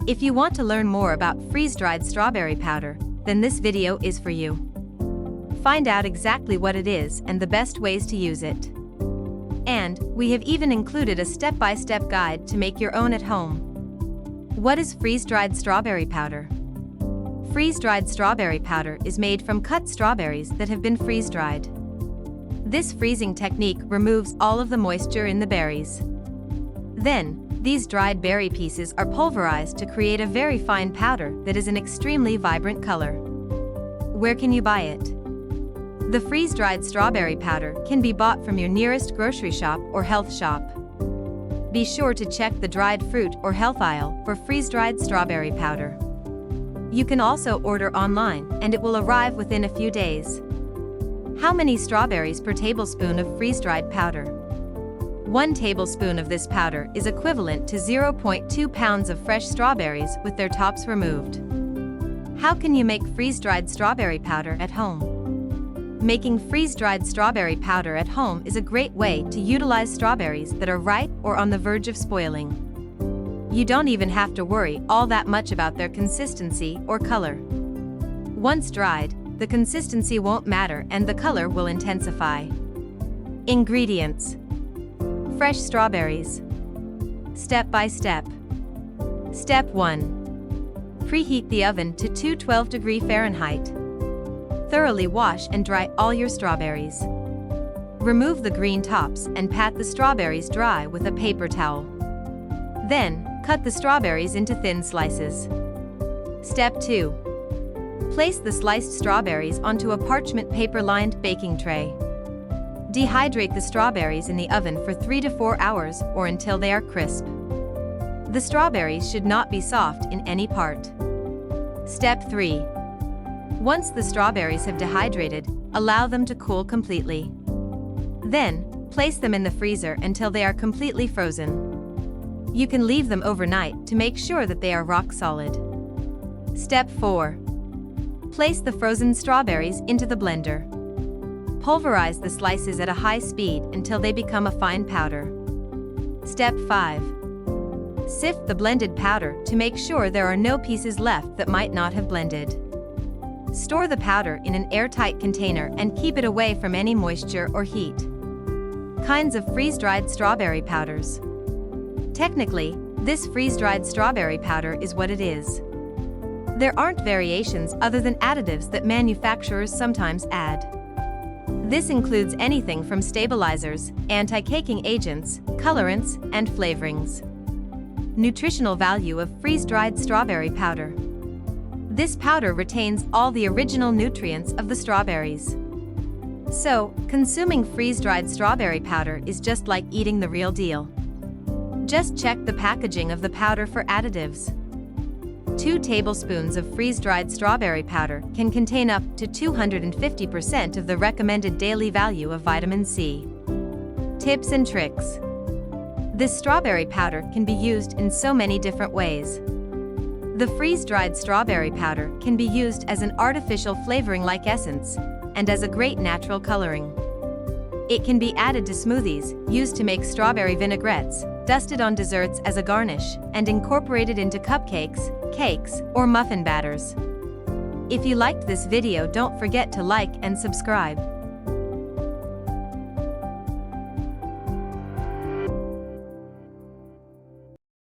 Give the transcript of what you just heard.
If you want to learn more about freeze-dried strawberry powder, then this video is for you. Find out exactly what it is and the best ways to use it. And we have even included a step-by-step guide to make your own at home. What is freeze-dried strawberry powder? Freeze-dried strawberry powder is made from cut strawberries that have been freeze-dried. This freezing technique removes all of the moisture in the berries. Then, these dried berry pieces are pulverized to create a very fine powder that is an extremely vibrant color. Where can you buy it? The freeze-dried strawberry powder can be bought from your nearest grocery shop or health shop. Be sure to check the dried fruit or health aisle for freeze-dried strawberry powder. You can also order online and it will arrive within a few days. How many strawberries per tablespoon of freeze-dried powder? 1 tablespoon of this powder is equivalent to 0.2 pounds of fresh strawberries with their tops removed. How can you make freeze-dried strawberry powder at home? Making freeze-dried strawberry powder at home is a great way to utilize strawberries that are ripe or on the verge of spoiling. You don't even have to worry all that much about their consistency or color. Once dried, the consistency won't matter and the color will intensify. Ingredients: fresh strawberries. Step by step. Step 1. Preheat the oven to 212 Fahrenheit. Thoroughly wash and dry all your strawberries. Remove the green tops and pat the strawberries dry with a paper towel. Then, cut the strawberries into thin slices. Step 2. Place the sliced strawberries onto a parchment paper-lined baking tray. Dehydrate the strawberries in the oven for 3 to 4 hours or until they are crisp. The strawberries should not be soft in any part. Step 3. Once the strawberries have dehydrated, allow them to cool completely. Then, place them in the freezer until they are completely frozen. You can leave them overnight to make sure that they are rock solid. Step 4. Place the frozen strawberries into the blender. Pulverize the slices at a high speed until they become a fine powder. Step 5. Sift the blended powder to make sure there are no pieces left that might not have blended. Store the powder in an airtight container and keep it away from any moisture or heat. Kinds of freeze-dried strawberry powders. Technically, this freeze-dried strawberry powder is what it is. There aren't variations other than additives that manufacturers sometimes add. This includes anything from stabilizers, anti-caking agents, colorants, and flavorings. Nutritional value of freeze-dried strawberry powder. This powder retains all the original nutrients of the strawberries. So, consuming freeze-dried strawberry powder is just like eating the real deal. Just check the packaging of the powder for additives. 2 tablespoons of freeze-dried strawberry powder can contain up to 250% of the recommended daily value of vitamin C. Tips and tricks. This strawberry powder can be used in so many different ways. The freeze-dried strawberry powder can be used as an artificial flavoring like essence, and as a great natural coloring. It can be added to smoothies, used to make strawberry vinaigrettes, dusted on desserts as a garnish, and incorporated into cupcakes, cakes, or muffin batters. If you liked this video, don't forget to like and subscribe.